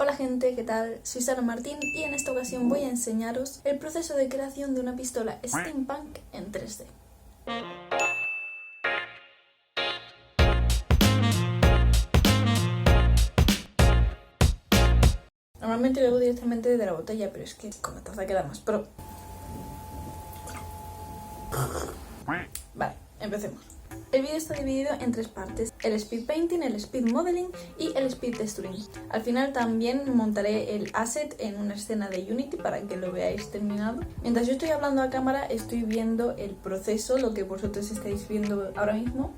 Hola gente, ¿qué tal? Soy Sara Martín y en esta ocasión voy a enseñaros el proceso de creación de una pistola steampunk en 3D. Normalmente bebo directamente de la botella, pero es que con la taza queda más pro. Vale, empecemos. El vídeo está dividido en tres partes: el speed painting, el speed modeling y el speed texturing. Al final también montaré el asset en una escena de Unity para que lo veáis terminado. Mientras yo estoy hablando a cámara, estoy viendo el proceso, lo que vosotros estáis viendo ahora mismo,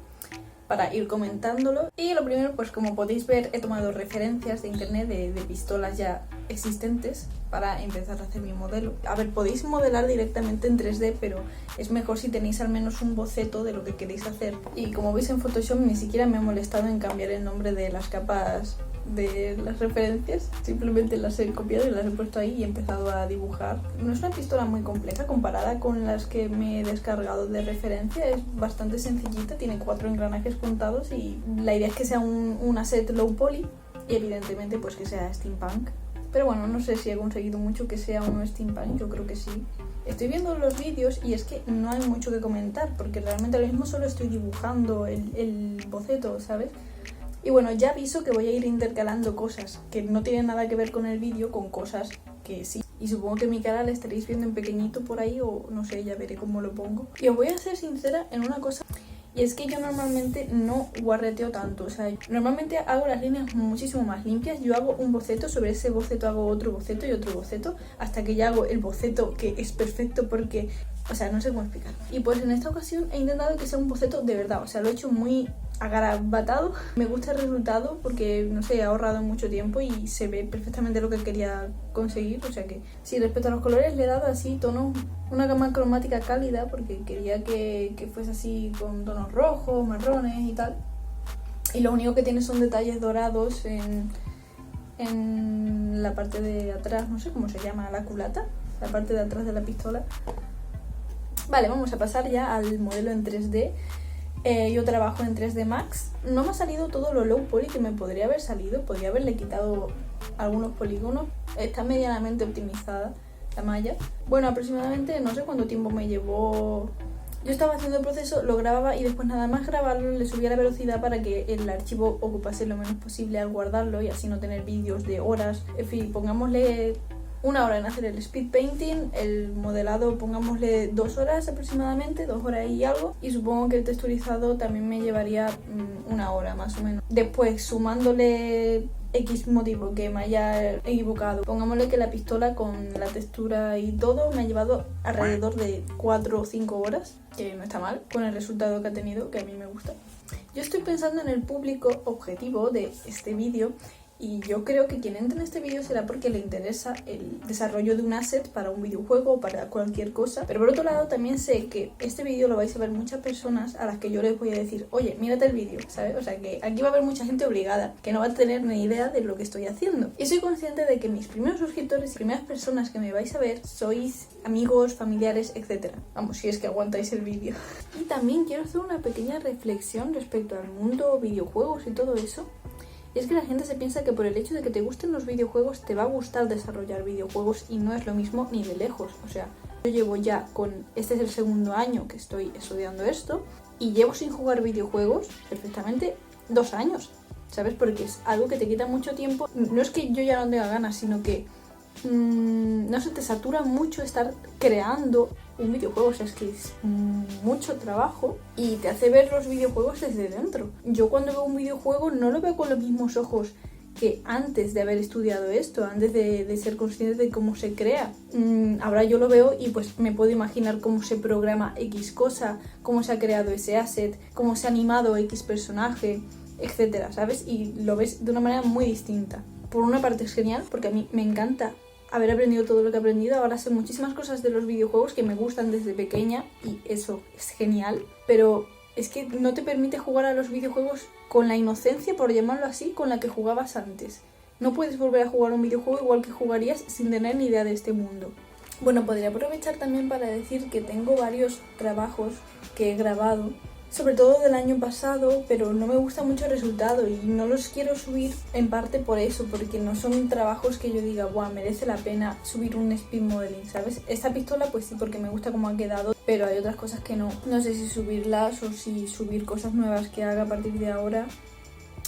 para ir comentándolo. Y lo primero, pues como podéis ver, he tomado referencias de internet de pistolas ya existentes para empezar a hacer mi modelo. A ver, podéis modelar directamente en 3D, pero es mejor si tenéis al menos un boceto de lo que queréis hacer. Y como veis en Photoshop ni siquiera me he molestado en cambiar el nombre de las capas de las referencias, simplemente las he copiado y las he puesto ahí y he empezado a dibujar. No es una pistola muy compleja comparada con las que me he descargado de referencia, es bastante sencillita, tiene 4 engranajes contados y la idea es que sea un asset low poly y evidentemente pues que sea steampunk. Pero bueno, no sé si he conseguido mucho que sea uno steampunk, yo creo que sí. Estoy viendo los vídeos y es que no hay mucho que comentar porque realmente ahora mismo solo estoy dibujando el boceto, ¿sabes? Y bueno, ya aviso que voy a ir intercalando cosas que no tienen nada que ver con el vídeo con cosas que sí. Y supongo que mi cara la estaréis viendo en pequeñito por ahí o no sé, ya veré cómo lo pongo. Y os voy a ser sincera en una cosa. Y es que yo normalmente no guarreteo tanto, o sea, normalmente hago las líneas muchísimo más limpias. Yo hago un boceto, sobre ese boceto hago otro boceto y otro boceto, hasta que ya hago el boceto que es perfecto porque, o sea, no sé cómo explicar. Y pues en esta ocasión he intentado que sea un boceto de verdad, o sea, lo he hecho muy agarabatado. Me gusta el resultado porque, no sé, he ahorrado mucho tiempo y se ve perfectamente lo que quería conseguir. O sea que, sí, respecto a los colores le he dado así tonos, una gama cromática cálida porque quería que fuese así con tonos rojos, marrones y tal. Y lo único que tiene son detalles dorados en la parte de atrás, no sé cómo se llama, la culata, la parte de atrás de la pistola. Vale, vamos a pasar ya al modelo en 3D. Yo trabajo en 3D Max. No me ha salido todo lo low poly que me podría haber salido. Podría haberle quitado algunos polígonos. Está medianamente optimizada la malla. Bueno, aproximadamente no sé cuánto tiempo me llevó. Yo estaba haciendo el proceso, lo grababa y después nada más grabarlo le subía la velocidad para que el archivo ocupase lo menos posible al guardarlo y así no tener vídeos de horas. En fin, pongámosle 1 hora en hacer el speed painting, el modelado pongámosle 2 horas aproximadamente, 2 horas y algo, y supongo que el texturizado también me llevaría 1 hora más o menos. Después, sumándole X motivo que me haya equivocado, pongámosle que la pistola con la textura y todo me ha llevado alrededor de 4 o 5 horas, que no está mal, con el resultado que ha tenido, que a mí me gusta. Yo estoy pensando en el público objetivo de este vídeo. Y yo creo que quien entre en este vídeo será porque le interesa el desarrollo de un asset para un videojuego o para cualquier cosa. Pero por otro lado también sé que este vídeo lo vais a ver muchas personas a las que yo les voy a decir: oye, mírate el vídeo, ¿sabes? O sea que aquí va a haber mucha gente obligada que no va a tener ni idea de lo que estoy haciendo. Y soy consciente de que mis primeros suscriptores y primeras personas que me vais a ver sois amigos, familiares, etc. Vamos, si es que aguantáis el vídeo. Y también quiero hacer una pequeña reflexión respecto al mundo videojuegos y todo eso. Y es que la gente se piensa que por el hecho de que te gusten los videojuegos te va a gustar desarrollar videojuegos y no es lo mismo ni de lejos. O sea, yo llevo ya este es el 2.º año que estoy estudiando esto y llevo sin jugar videojuegos perfectamente 2 años, ¿sabes? Porque es algo que te quita mucho tiempo. No es que yo ya no tenga ganas, sino que no sé, te satura mucho estar creando un videojuego, o sea, es que es mucho trabajo y te hace ver los videojuegos desde dentro. Yo cuando veo un videojuego no lo veo con los mismos ojos que antes de haber estudiado esto, antes de ser consciente de cómo se crea. Ahora yo lo veo y pues me puedo imaginar cómo se programa X cosa, cómo se ha creado ese asset, cómo se ha animado X personaje, etcétera, ¿sabes? Y lo ves de una manera muy distinta. Por una parte es genial porque a mí me encanta haber aprendido todo lo que he aprendido. Ahora sé muchísimas cosas de los videojuegos que me gustan desde pequeña y eso es genial, pero es que no te permite jugar a los videojuegos con la inocencia, por llamarlo así, con la que jugabas antes. No puedes volver a jugar un videojuego igual que jugarías sin tener ni idea de este mundo. Bueno, podría aprovechar también para decir que tengo varios trabajos que he grabado sobre todo del año pasado, pero no me gusta mucho el resultado y no los quiero subir en parte por eso, porque no son trabajos que yo diga, buah, merece la pena subir un speed modeling, ¿sabes? Esta pistola pues sí, porque me gusta cómo ha quedado, pero hay otras cosas que no. No sé si subirlas o si subir cosas nuevas que haga a partir de ahora.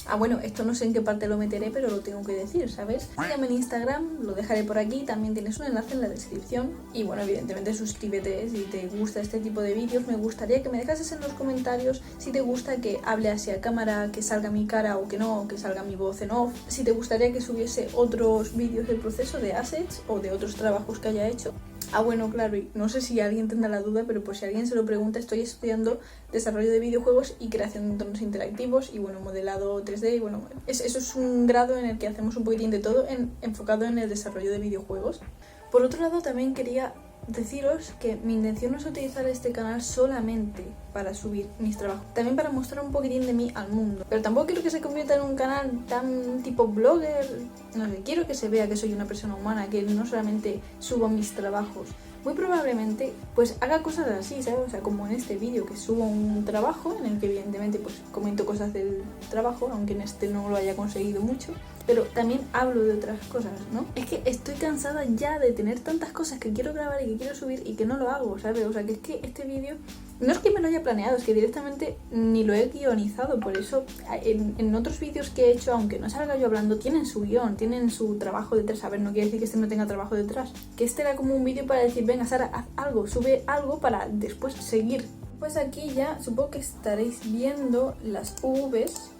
Ah, bueno, esto no sé en qué parte lo meteré, pero lo tengo que decir, ¿sabes? Sígueme en Instagram, lo dejaré por aquí, también tienes un enlace en la descripción. Y bueno, evidentemente suscríbete si te gusta este tipo de vídeos. Me gustaría que me dejases en los comentarios si te gusta que hable hacia cámara, que salga mi cara o que no, que salga mi voz en off. Si te gustaría que subiese otros vídeos del proceso de assets o de otros trabajos que haya hecho. Ah, bueno, claro, y no sé si alguien tendrá la duda, pero por si alguien se lo pregunta, estoy estudiando desarrollo de videojuegos y creación de entornos interactivos y bueno, modelado 3D y bueno, eso es un grado en el que hacemos un poquitín de todo enfocado en el desarrollo de videojuegos. Por otro lado, también quería deciros que mi intención no es utilizar este canal solamente para subir mis trabajos, también para mostrar un poquitín de mí al mundo, pero tampoco quiero que se convierta en un canal tan tipo blogger, no sé, quiero que se vea que soy una persona humana, que no solamente subo mis trabajos. Muy probablemente pues haga cosas así, ¿sabes? O sea, como en este vídeo que subo un trabajo en el que evidentemente pues comento cosas del trabajo, aunque en este no lo haya conseguido mucho, pero también hablo de otras cosas, ¿no? Es que estoy cansada ya de tener tantas cosas que quiero grabar y que quiero subir y que no lo hago, ¿sabes? O sea, que es que este vídeo no es que me lo haya planeado, es que directamente ni lo he guionizado. Por eso en otros vídeos que he hecho, aunque no salga yo hablando, tienen su guión, tienen su trabajo detrás. A ver, no quiere decir que este no tenga trabajo detrás, que este era como un vídeo para decir, venga Sara, haz algo, sube algo para después seguir. Pues aquí ya supongo que estaréis viendo las UVs.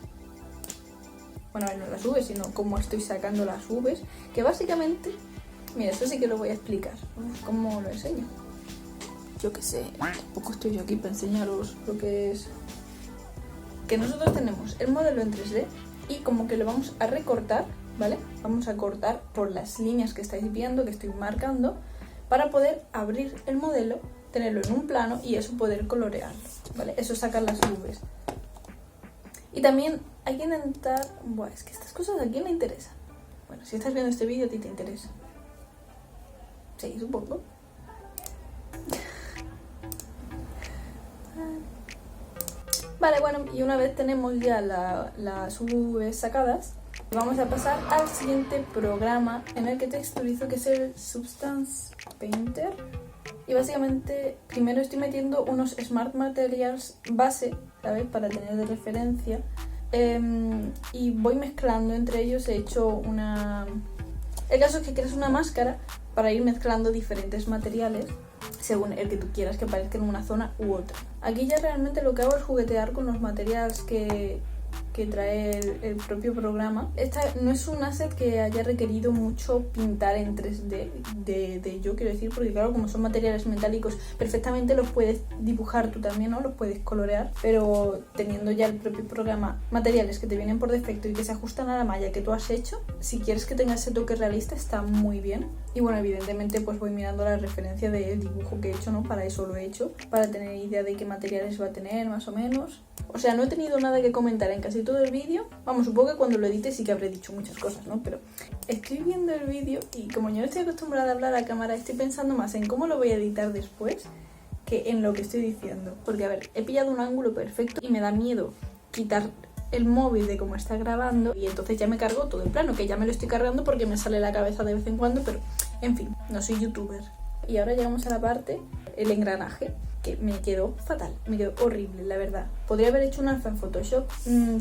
Bueno, no las UVs, sino cómo estoy sacando las UVs, que básicamente, mira, esto sí que lo voy a explicar. ¿Cómo lo enseño? Yo qué sé, tampoco estoy yo aquí para enseñaros lo que es. Que nosotros tenemos el modelo en 3D y como que lo vamos a recortar, ¿vale? Vamos a cortar por las líneas que estáis viendo, que estoy marcando, para poder abrir el modelo, tenerlo en un plano y eso poder colorearlo, ¿vale? Eso es sacar las nubes. Y también hay que intentar... Buah, es que estas cosas a quién le interesan. Bueno, si estás viendo este vídeo a ti te interesa. Sí, supongo. Vale, bueno, y una vez tenemos ya las UVs sacadas, vamos a pasar al siguiente programa en el que texturizo, que es el Substance Painter. Y básicamente primero estoy metiendo unos Smart Materials base, ¿sabes? Para tener de referencia. Y voy mezclando entre ellos. He hecho una... El caso es que creas una máscara para ir mezclando diferentes materiales según el que tú quieras que aparezca en una zona u otra. Aquí ya realmente lo que hago es juguetear con los materiales que trae el propio programa. Esta no es un asset que haya requerido mucho pintar en 3D de yo quiero decir, porque claro, como son materiales metálicos, perfectamente los puedes dibujar tú también, ¿no? Los puedes colorear, pero teniendo ya el propio programa materiales que te vienen por defecto y que se ajustan a la malla que tú has hecho, si quieres que tenga ese toque realista está muy bien. Y bueno, evidentemente pues voy mirando la referencia del dibujo que he hecho, ¿no? Para eso lo he hecho, para tener idea de qué materiales va a tener más o menos. O sea, no he tenido nada que comentar en casi todo el vídeo. Vamos, supongo que cuando lo edite sí que habré dicho muchas cosas, ¿no? Pero estoy viendo el vídeo y como yo no estoy acostumbrada a hablar a cámara, estoy pensando más en cómo lo voy a editar después que en lo que estoy diciendo. Porque, a ver, he pillado un ángulo perfecto y me da miedo quitar el móvil de cómo está grabando y entonces ya me cargo todo el plano, que ya me lo estoy cargando porque me sale la cabeza de vez en cuando, pero en fin, no soy youtuber. Y ahora llegamos a la parte, el engranaje, que me quedó fatal, me quedó horrible, la verdad. Podría haber hecho un alfa en Photoshop,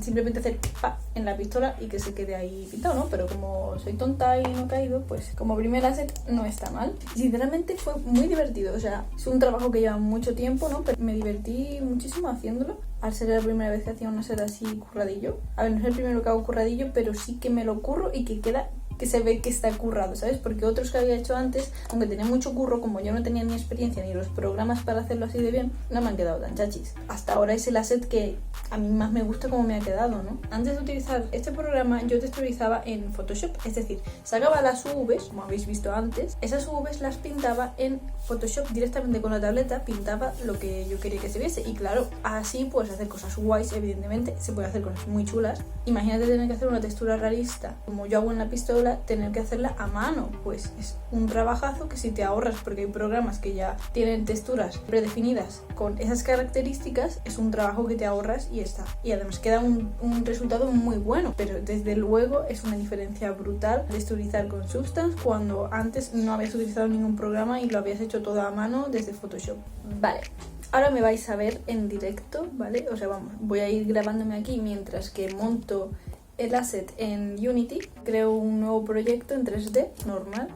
simplemente hacer pa en la pistola y que se quede ahí pintado, ¿no? Pero como soy tonta y no he caído, pues como primer asset no está mal. Sinceramente fue muy divertido, o sea, es un trabajo que lleva mucho tiempo, ¿no? Pero me divertí muchísimo haciéndolo. Al ser la primera vez que hacía un asset así curradillo. A ver, no es el primero que hago curradillo, pero sí que me lo curro y que queda... que se ve que está currado, ¿sabes? Porque otros que había hecho antes, aunque tenía mucho curro, como yo no tenía ni experiencia ni los programas para hacerlo así de bien, no me han quedado tan chachis. Hasta ahora es el asset que a mí más me gusta como me ha quedado, ¿no? Antes de utilizar este programa, yo texturizaba en Photoshop, es decir, sacaba las UVs, como habéis visto antes, esas UVs las pintaba en Photoshop directamente con la tableta, pintaba lo que yo quería que se viese. Y claro, así puedes hacer cosas guays, evidentemente, se puede hacer cosas muy chulas. Imagínate tener que hacer una textura realista, como yo hago en la pistola, pistola tener que hacerla a mano, pues es un trabajazo que si te ahorras, porque hay programas que ya tienen texturas predefinidas con esas características, es un trabajo que te ahorras y está. Y además queda un resultado muy bueno, pero desde luego es una diferencia brutal texturizar con Substance cuando antes no habías utilizado ningún programa y lo habías hecho todo a mano desde Photoshop. Vale. Ahora me vais a ver en directo, ¿vale? O sea, vamos, voy a ir grabándome aquí mientras que monto el asset en Unity. Creo un nuevo proyecto en 3D, normal.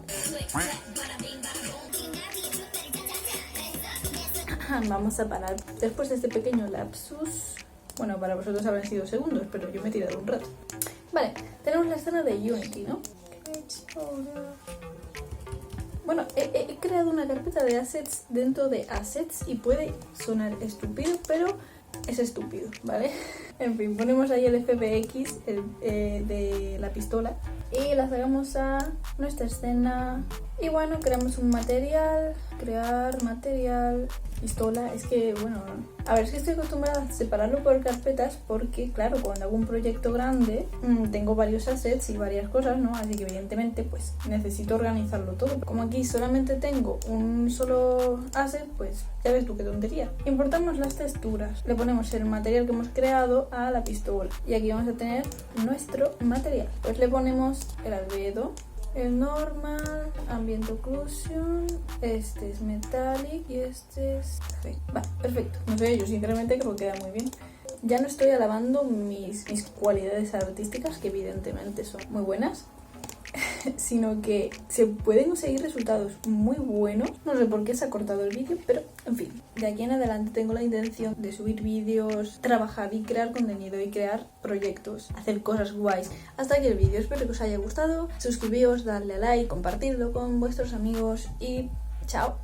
Vamos a parar después de este pequeño lapsus. Bueno, para vosotros habrán sido segundos, pero yo me he tirado un rato. Vale, tenemos la escena de Unity, ¿no? Bueno, he creado una carpeta de assets dentro de assets y puede sonar estúpido, pero es estúpido, ¿vale? En fin, ponemos ahí el FBX de la pistola y la sacamos a nuestra escena. Y bueno, creamos un material, crear material, pistola. Es que, bueno, a ver, es que estoy acostumbrada a separarlo por carpetas porque, claro, cuando hago un proyecto grande tengo varios assets y varias cosas, ¿no? Así que evidentemente pues necesito organizarlo todo. Como aquí solamente tengo un solo asset, pues ya ves tú qué tontería. Importamos las texturas, le ponemos el material que hemos creado a la pistola y aquí vamos a tener nuestro material. Pues le ponemos el albedo, el normal, ambient occlusion, este es metallic y este es café. Vale, perfecto. No sé, yo sinceramente creo que queda muy bien. Ya no estoy alabando mis cualidades artísticas, que evidentemente son muy buenas, sino que se pueden conseguir resultados muy buenos. No sé por qué se ha cortado el vídeo, pero en fin. De aquí en adelante tengo la intención de subir vídeos, trabajar y crear contenido y crear proyectos, hacer cosas guays. Hasta aquí el vídeo, espero que os haya gustado. Suscribíos, darle a like, compartirlo con vuestros amigos y chao.